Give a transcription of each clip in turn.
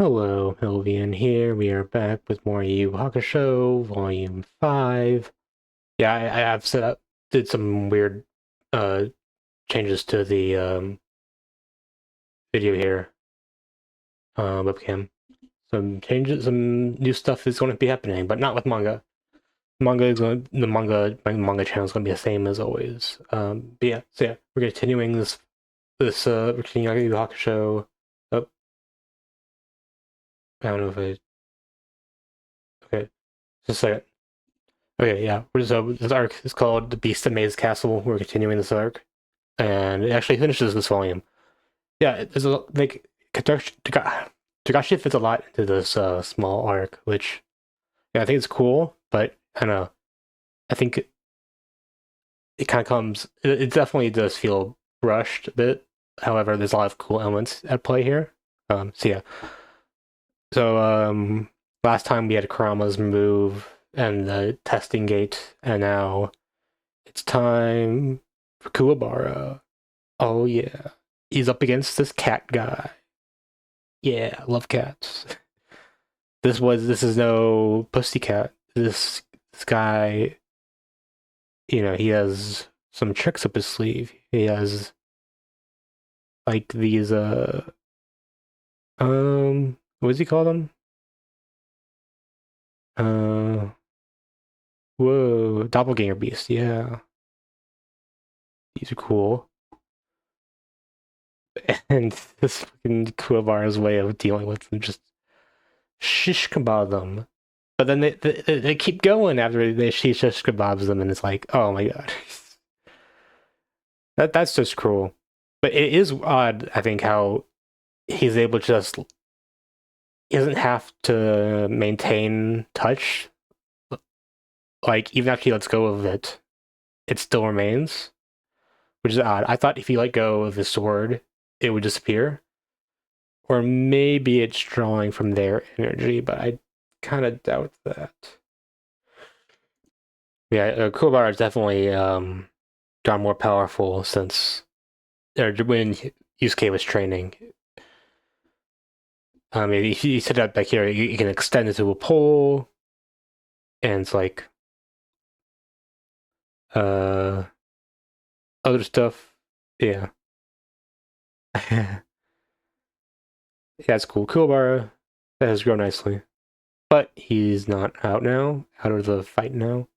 Hello, Helvian here. We are back with more YuYu Hakusho, Volume 5. Yeah, I've did some weird uh changes to the video here, webcam. Some changes, some new stuff is going to be happening, but not with manga. My manga channel is going to be the same as always. But yeah, so yeah, we're continuing we're continuing YuYu Hakusho. Oh, I don't know if I okay, just a second. Okay, yeah. So this arc is called The Beast that Made His Castle. We're continuing this arc, and it actually finishes this volume. Yeah, there's a like Togashi fits a lot into this small arc, which yeah, I think it's cool, but I don't know. I think it kind of comes. It definitely does feel rushed a bit. However, there's a lot of cool elements at play here. So yeah. So last time we had Kurama's move and the testing gate, and now it's time for Kuwabara. Oh yeah. He's up against this cat guy. Yeah, I love cats. This is no pussycat. This guy, he has some tricks up his sleeve. He has like these what does he call them? Uh whoa, doppelganger beast, yeah. These are cool. And this fucking Kuwabara's way of dealing with them just shish kebab them. But then they keep going after she shish kebabs them, and it's like, oh my god, that's just cruel. But it is odd, I think, how he's able to just he doesn't have to maintain touch. Like even after he lets go of it, it still remains, which is odd. I thought if he let go of his sword, it would disappear, or maybe it's drawing from their energy, but I kind of doubt that. Yeah, Kuwabara is definitely got more powerful since when Yusuke was training. He said that back here, you can extend it to a pole, and it's like uh other stuff. Yeah. Yeah, it's cool. Kuwabara that has grown nicely. But he's not out now, out of the fight now.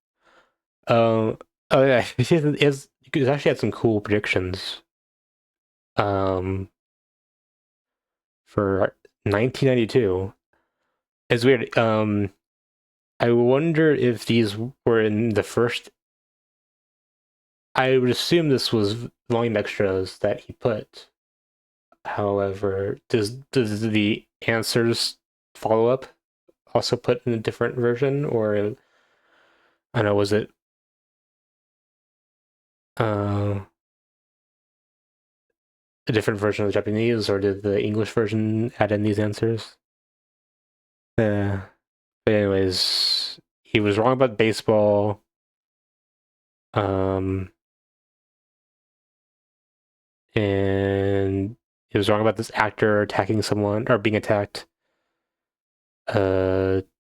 Oh yeah, he's actually had some cool predictions. Um for 1992. It's weird. I wonder if these were in the first. I would assume this was volume extras that he put. However, does the answers follow up also put in a different version, or I don't know, was it uh, a different version of the Japanese, or did the English version add in these answers? Yeah. But anyways, he was wrong about baseball. Um, and he was wrong about this actor attacking someone or being attacked.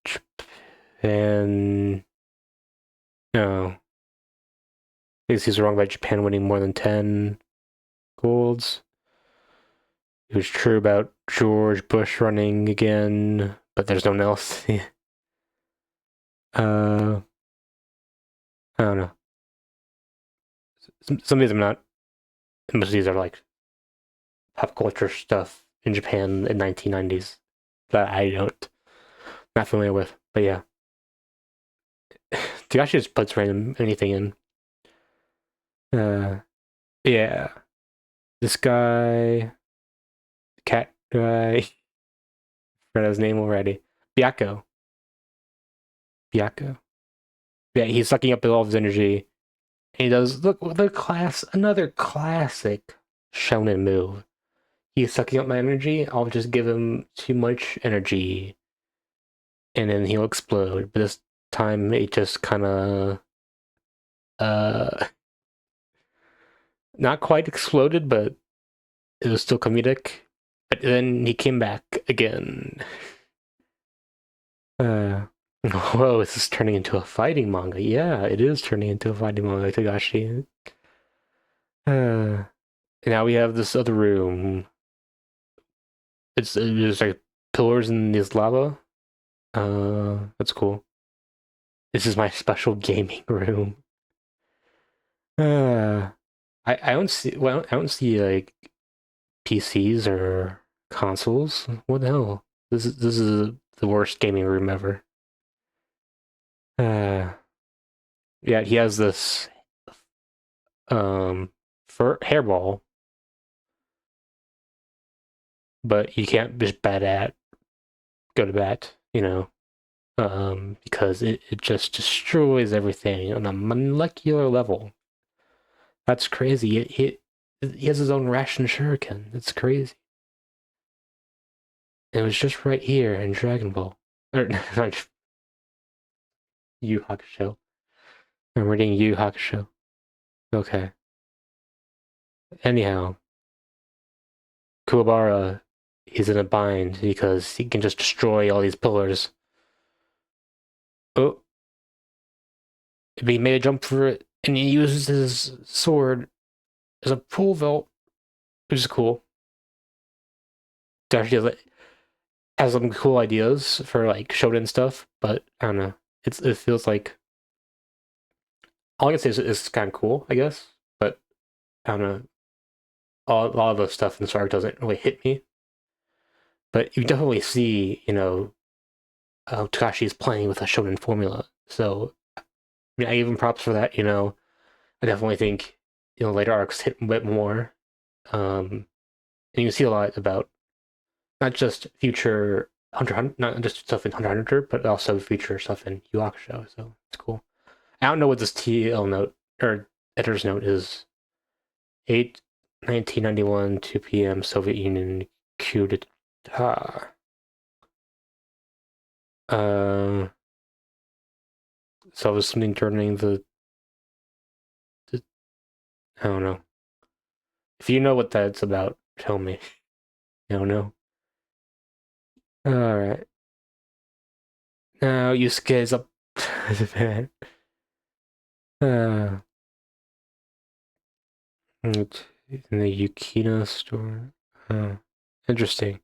Japan. No, I guess he's wrong about Japan winning more than 10 golds. It was true about George Bush running again, but there's no one else. I don't know. Some of these I'm not. Most of these are like pop culture stuff in Japan in 1990s that I don't not familiar with. But yeah, Takashi just puts random anything in. Yeah, this guy, cat guy, forgot his name already. Byako. Byako. Yeah, he's sucking up all of his energy. And he does look another classic shounen move. He's sucking up my energy. I'll just give him too much energy, and then he'll explode. But this time, it just kind of uh not quite exploded, but it was still comedic. But then he came back again. Whoa, is this turning into a fighting manga? Yeah, it is turning into a fighting manga, Tagashi. Now we have this other room. It's there's like pillars in this lava. That's cool. This is my special gaming room. Uh, I don't see I don't see like PCs or consoles. What the hell? This is the worst gaming room ever. Uh, yeah, he has this fur hairball, but you can't just go to bat, because it just destroys everything on a molecular level. That's crazy. He has his own ration shuriken. It's crazy. It was just right here in Dragon Ball. Or not Yu Hakusho. I'm reading Yu Hakusho. Okay. Anyhow, Kuwabara is in a bind because he can just destroy all these pillars. Oh, he made a jump for it, and he uses his sword as a pull belt, which is cool. Actually has some cool ideas for like shounen stuff, but I don't know. It feels like all I can say is it's kind of cool, I guess, but I don't know. A lot of the stuff in this arc doesn't really hit me, but you definitely see, Takashi is playing with a shonen formula. So I mean, I give him props for that. I definitely think later arcs hit a bit more, and you can see a lot about not just future not just stuff in Hunter x Hunter, but also future stuff in Yu Hakusho. So it's cool. I don't know what this TL note or editor's note is. 8 1991 2 p.m. Soviet Union coup d'etat. So it was something turning the I don't know. If you know what that's about, tell me. I don't know. All right. Now Yusuke is up uh, in the Yukina store. Interesting.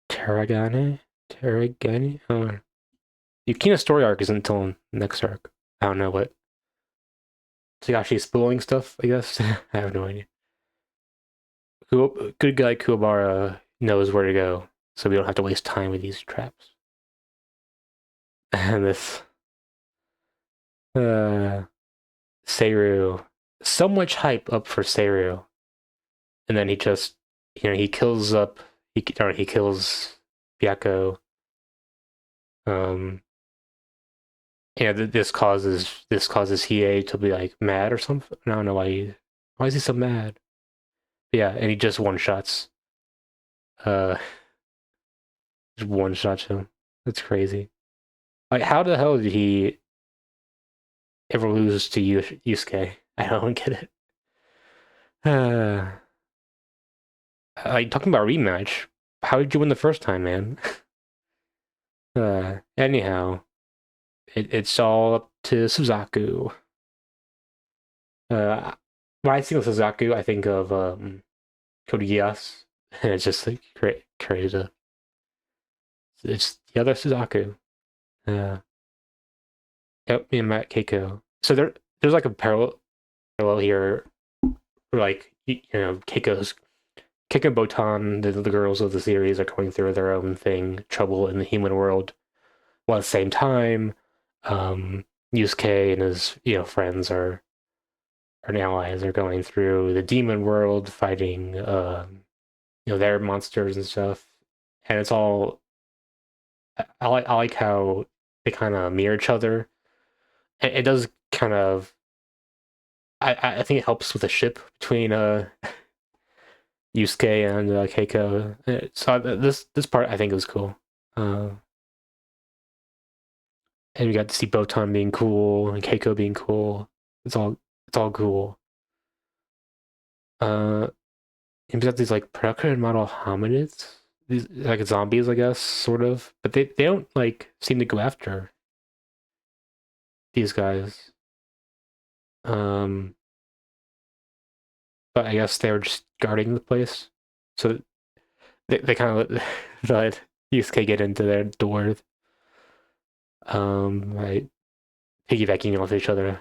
Terragane? Terragane? Oh. Yukina story arc isn't until next arc. I don't know what. Tagashi's spooling stuff, I guess. I have no idea. Good guy Kuwabara knows where to go, so we don't have to waste time with these traps. And this uh Seiru. So much hype up for Seiru. And then he just he kills he kills Byakko. Um yeah, this causes Hiei to be like mad or something. I don't know why is he so mad? But yeah, and he just one shots uh just one shots him. That's crazy. Like how the hell did he ever lose to Yusuke? I don't get it. Like talking about rematch. How did you win the first time, man? Anyhow, it's all up to Suzaku. Uh, when I think of Suzaku, I think of Code Geass, and it's just like crazy. It's the other Suzaku. Uh, yep, me and Matt Keiko. So there's like a parallel here, where like Keiko's Keiko and Botan, the girls of the series, are going through their own thing, trouble in the human world. While at the same time, Yusuke and his friends and allies are going through the demon world, fighting their monsters and stuff. And it's all I like how they kind of mirror each other. It does kind of I think it helps with the ship between Yusuke and Keiko. So this part I think was cool. And we got to see Botan being cool and Keiko being cool. It's all cool. Uh, and we got these like production model hominids, these like zombies, I guess, sort of, but they don't like seem to go after these guys. Um, but I guess they were just guarding the place, so they kind of let Yusuke get into their door, by piggybacking off each other.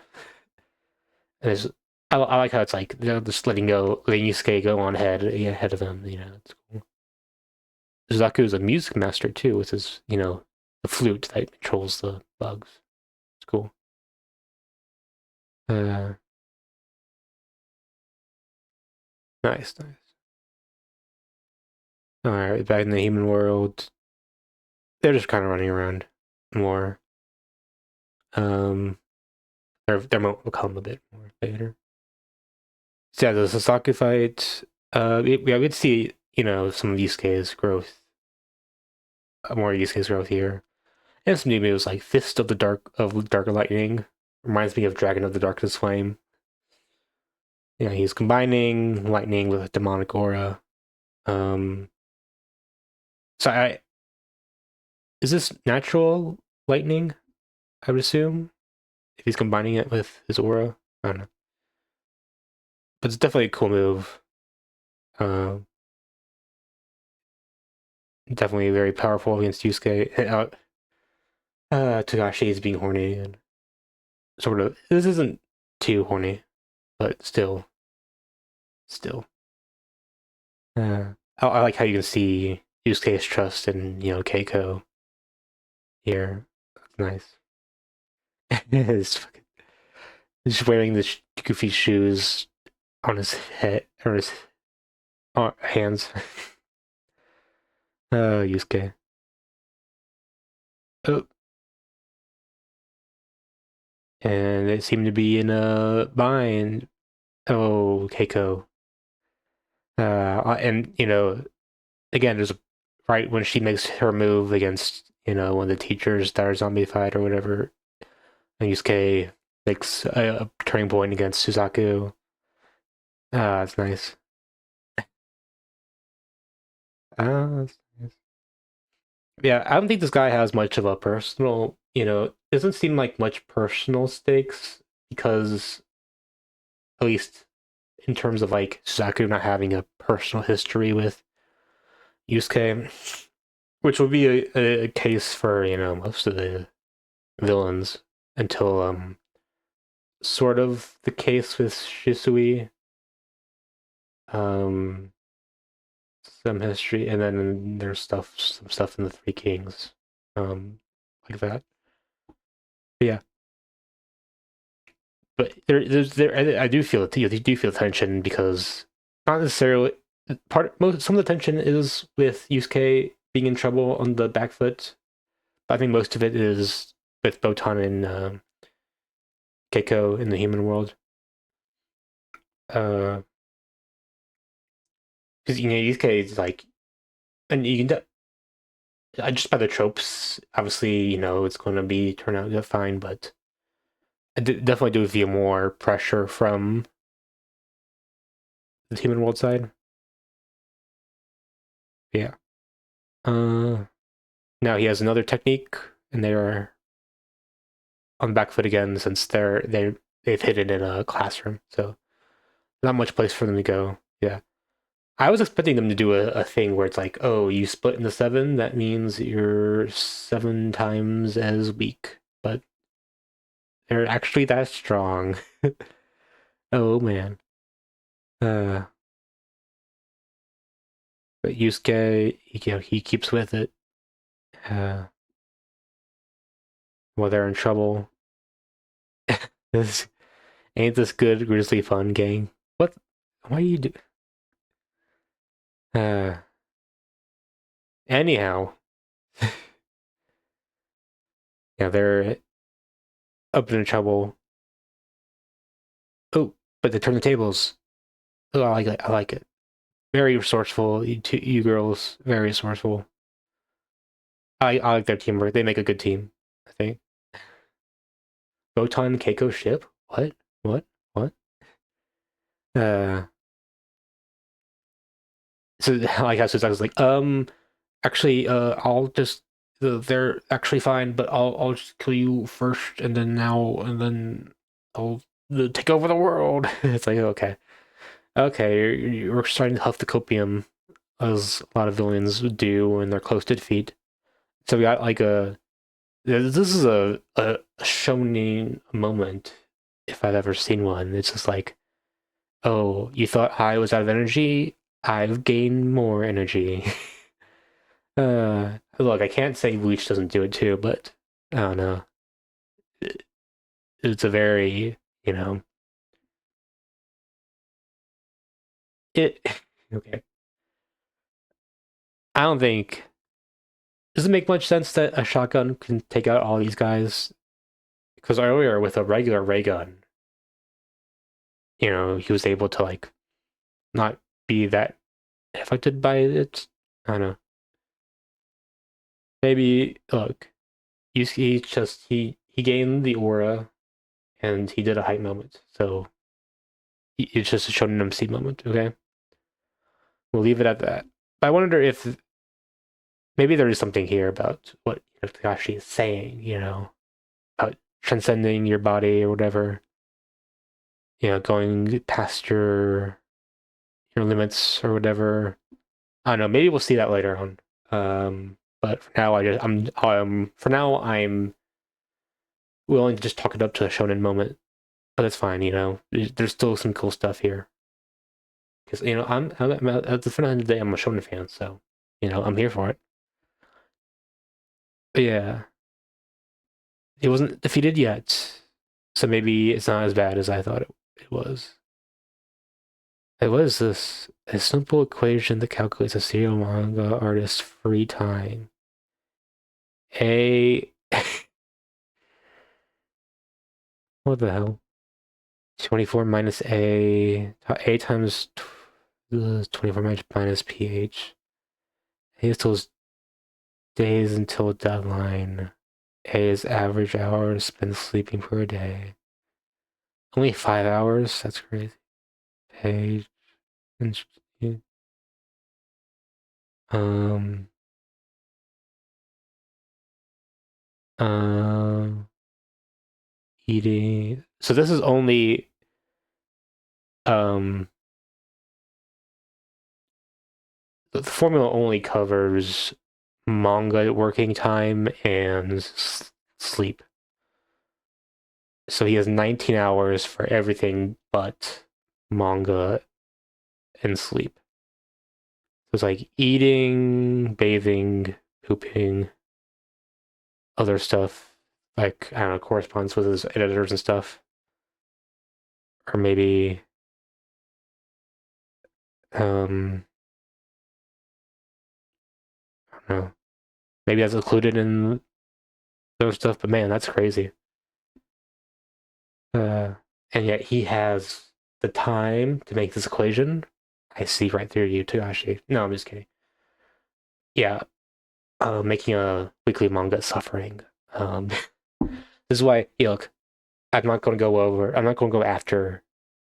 And I like how it's like they're just letting Yusuke go on ahead of them. It's cool. Suzaku is a music master too, with his the flute that controls the bugs. It's cool. Uh, nice. All right, back in the human world, they're just kind of running around more. Um, their moment will come a bit more later. So yeah, the Suzaku fight. We'd see some of Yusuke's growth, more Yusuke's growth here, and some new moves like Fist of the Darker Lightning reminds me of Dragon of the Darkness Flame. He's combining lightning with demonic aura. Um, so is this natural lightning? I would assume if he's combining it with his aura. I don't know, but it's definitely a cool move. Uh, Definitely very powerful against Yusuke. Togashi is being horny and sort of. This isn't too horny, but still. I like how you can see Yusuke's trust in Keiko here. That's nice. It's fucking, he's wearing the goofy shoes on his head or his hands. Oh, Yusuke. Oh, and they seem to be in a bind. Oh, Keiko. And again, there's right when she makes her move against one of the teachers that are zombie fight or whatever, and Yusuke makes a turning point against Suzaku. Ah, that's nice. That's nice. Yeah, I don't think this guy has much of a personal, doesn't seem like much personal stakes because, at least in terms of like Suzaku not having a personal history with Yusuke, which would be a case for most of the villains until sort of the case with Shisui, um some history, and then there's some stuff in the Three Kings, like that. But yeah, but I do feel it. You do feel tension because not necessarily some of the tension is with Yusuke being in trouble on the back foot. But I think most of it is with Botan and Keiko in the human world. Because Yusuke is like, and you can just by the tropes, obviously, it's going to be turn out fine, but I definitely do feel more pressure from the human world side. Yeah. Uh, Now he has another technique, and they are on the back foot again since they've hit it in a classroom, so not much place for them to go. Yeah. I was expecting them to do a thing where it's like, oh, you split into seven, that means you're seven times as weak, but they're actually that strong. Oh man. Uh, but Yusuke, he keeps with it. Uh, while they're in trouble. This ain't this good Grizzly Fun gang. What? Why do you do? Uh, Anyhow, yeah, they're up in trouble. Oh, but they turn the tables. Oh, I like it. I like it. Very resourceful. You girls, very resourceful. I like their teamwork. They make a good team, I think. Botan Keiko ship? What? What? What? Uh, So like how Suzaku was like, actually, I'll just they're actually fine, but I'll just kill you first, and then I'll take over the world. It's like okay, okay, you're starting to huff the copium as a lot of villains do when they're close to defeat. So we got like a this is a shonen moment if I've ever seen one. It's just like, oh, you thought I was out of energy? I've gained more energy. Look, I can't say Bleach doesn't do it too, but I don't know. It's a very, you know, it. Okay, I don't think does it make much sense that a shotgun can take out all these guys? Because earlier with a regular ray gun, he was able to like not be that affected by it. I don't know. Maybe look, he gained the aura and he did a hype moment, so it's just a shonen MC moment. Okay, we'll leave it at that. I wonder if maybe there is something here about what Takashi is saying, about transcending your body or whatever, going past your limits or whatever. I don't know. Maybe we'll see that later on. But for now, I'm willing to just talk it up to a shonen moment. But it's fine, There's still some cool stuff here because I'm at the front end of the day, I'm a shonen fan, so I'm here for it. But yeah, he wasn't defeated yet, so maybe it's not as bad as I thought it was. It was this a simple equation that calculates a serial manga artist's free time. A what the hell? 24 minus A times 24 minus PH. A is those days until deadline. A is average hours spent sleeping per day. Only 5 hours? That's crazy. Page. Um. Um. Eating. So this is only um the formula only covers manga working time and sleep. So he has 19 hours for everything but manga and sleep. So it's like eating, bathing, pooping, other stuff. Like, I don't know, corresponds with his editors and stuff. Or maybe, um, I don't know. Maybe that's included in those stuff, but man, that's crazy. Uh, and yet he has the time to make this equation. I see right through you, Tagashi. No, I'm just kidding. Yeah, making a weekly manga suffering. Um, this is why, look, I'm not going to go after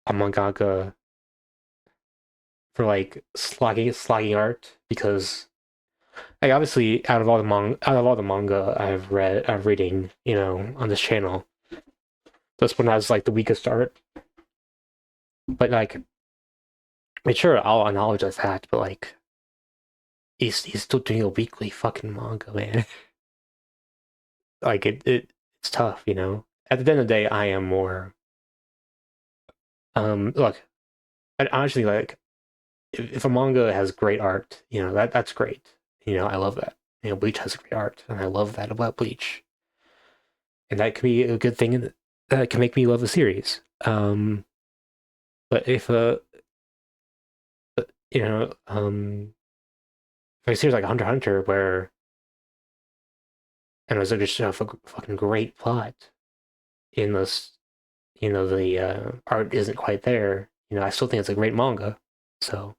a mangaka for like slogging art because like obviously out of all the manga I'm reading, on this channel, this one has like the weakest art. But like, I mean, sure, I'll acknowledge that fact, but like, he's still doing a weekly fucking manga, man. Like it's tough, At the end of the day, I am more. Look, I honestly like if a manga has great art, that's great. I love that. Bleach has great art, and I love that about Bleach, and that can be a good thing that can make me love a series. But you know, um, if a series like Hunter x Hunter, where and it was just a fucking great plot in this, the art isn't quite there. I still think it's a great manga. So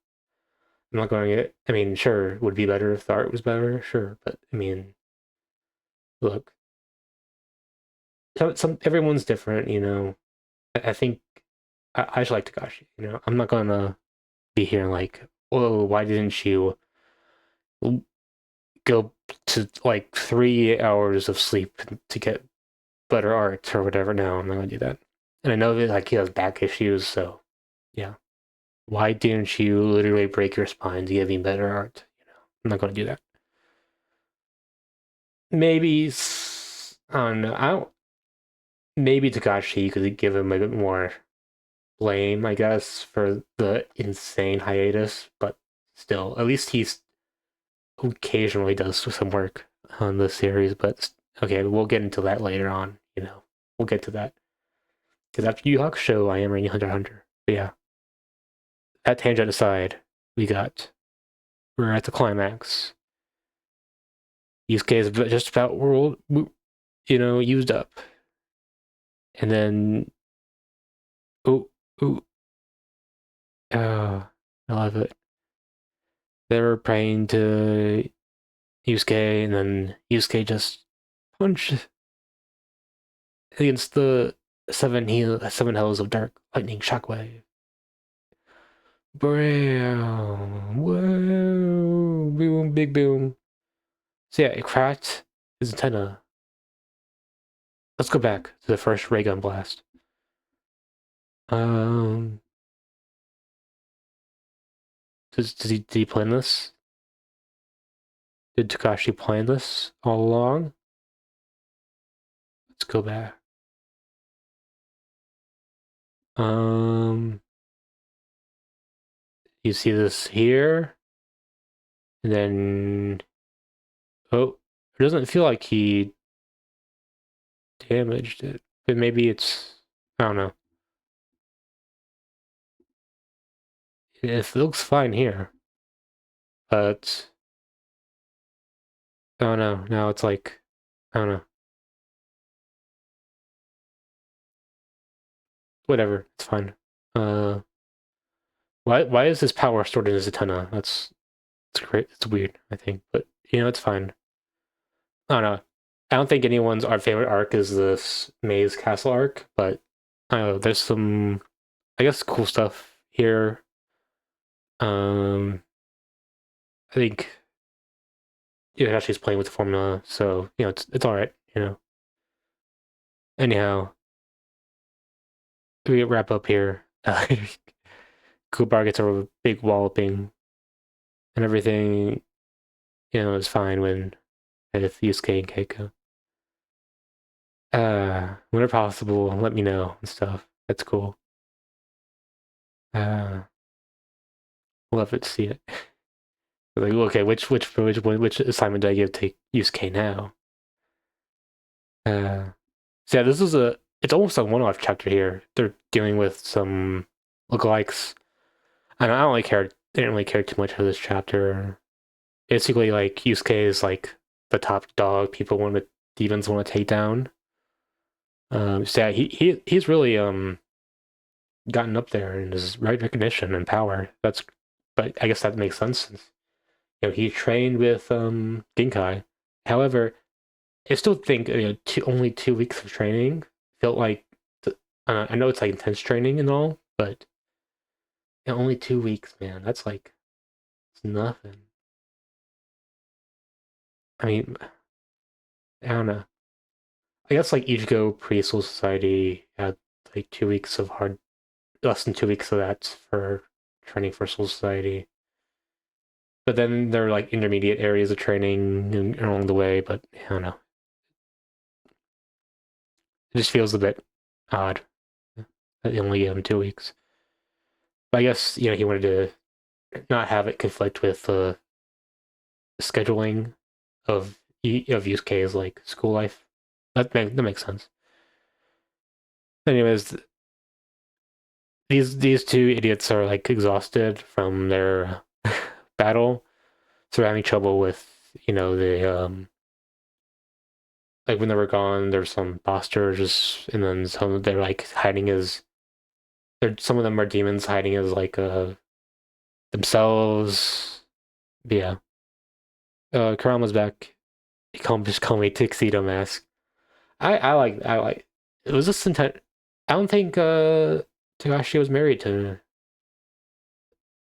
I'm not going to. I mean, sure, it would be better if the art was better, sure, but I mean, look, some everyone's different. I think I just like Takashi. I'm not gonna be here and like well, why didn't you go to like 3 hours of sleep to get better art or whatever? No, I'm not gonna do that. And I know that like he has back issues, so yeah. Why didn't you literally break your spine to give him better art? I'm not gonna do that. Maybe I don't know. I don't. Maybe Takashi, you could give him a bit more blame, I guess, for the insane hiatus, but still, at least he's occasionally does some work on the series. But okay, we'll get into that later on. We'll get to that because after Yu Hakusho, I am reading Hunter x Hunter. But yeah, that tangent aside, we're at the climax. Yusuke is just about used up, and then oh oh I love it. They were praying to Yusuke, and then Yusuke just punched against the seven hells of dark lightning shockwave. Bam! Whoa! Boom! Big boom! So yeah, it cracked his antenna. Let's go back to the first ray gun blast. Um, did he plan this? Did Takashi plan this all along? Let's go back. You see this here, and then it doesn't feel like he damaged it, but maybe it's I don't know. It looks fine here, but I don't know. Now it's like I don't know. Whatever, it's fine. Uh, why is his power stored in his antenna? It's great. It's weird, I think, but it's fine. I don't know. I don't think anyone's our favorite arc is this Maze Castle arc, but I don't know. There's some, I guess, cool stuff here. I think Yoshi's playing with the formula, so it's all right. Anyhow, we wrap up here. Kubar gets a big walloping, and everything, is fine with Yusuke and Keiko. Whenever possible, let me know and stuff. That's cool. Uh, love it to see it. Like, okay, which assignment do I give to Yusuke now? So yeah, this is it's almost a one-off chapter here. They're dealing with some lookalikes, and I don't really care. They didn't really care too much for this chapter. Basically, like Yusuke is like the top dog. Demons want to take down. So yeah, he's really gotten up there in his right recognition and power. But I guess that makes sense since he trained with Ginkai. However, I still think only 2 weeks of training felt like I know it's like intense training and all, but only 2 weeks, man. That's like it's nothing. I mean, I don't know. I guess like Ichigo pre-Soul Society had like 2 weeks of less than 2 weeks of that for training for Soul Society. But then there are like intermediate areas of training along the way. But I don't know. It just feels a bit odd that they only gave him 2 weeks. But I guess he wanted to not have it conflict with the scheduling of Yusuke's like school life. That makes sense. Anyways, these two idiots are like exhausted from their battle, so they're having trouble with the like when they were gone. There's some postures, and then they're like hiding as. Some of them are demons hiding as like themselves. But yeah, Kurama's back. Just call me Tuxedo Mask. I like it was just intent. I don't think Takashi was married to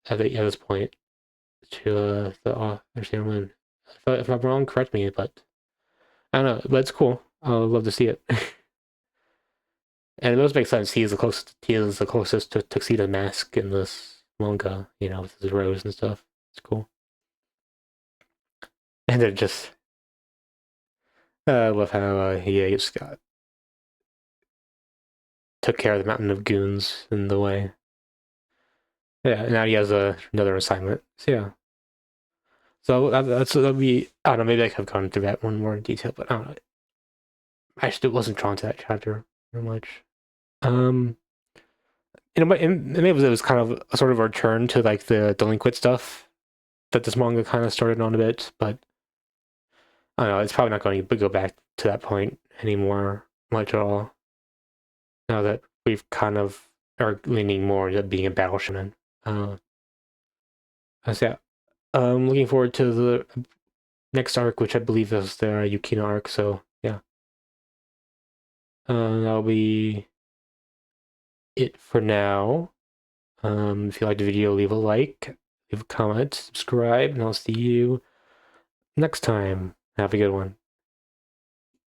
at this point. to the showman. If I'm wrong, correct me, but I don't know. But it's cool. I'll love to see it. And it does make sense. He is the closest to Tuxedo Mask in this manga, with his rose and stuff. It's cool. And then just I love how he just took care of the mountain of goons in the way. Yeah, now he has another assignment. So yeah. So that'll be, I don't know, maybe I could have gone through that one more in detail, but I don't know. I just wasn't drawn to that chapter very much. Um, but maybe it was kind of a sort of a return to like the delinquent stuff that this manga kind of started on a bit, but I don't know, it's probably not going to go back to that point anymore much at all. Now that we've kind of are leaning more into being a battle shonen. Uh, so yeah, looking forward to the next arc, which I believe is the Yukino arc. So yeah, that'll be it for now. If you liked the video, leave a like, leave a comment, subscribe, and I'll see you next time. Have a good one.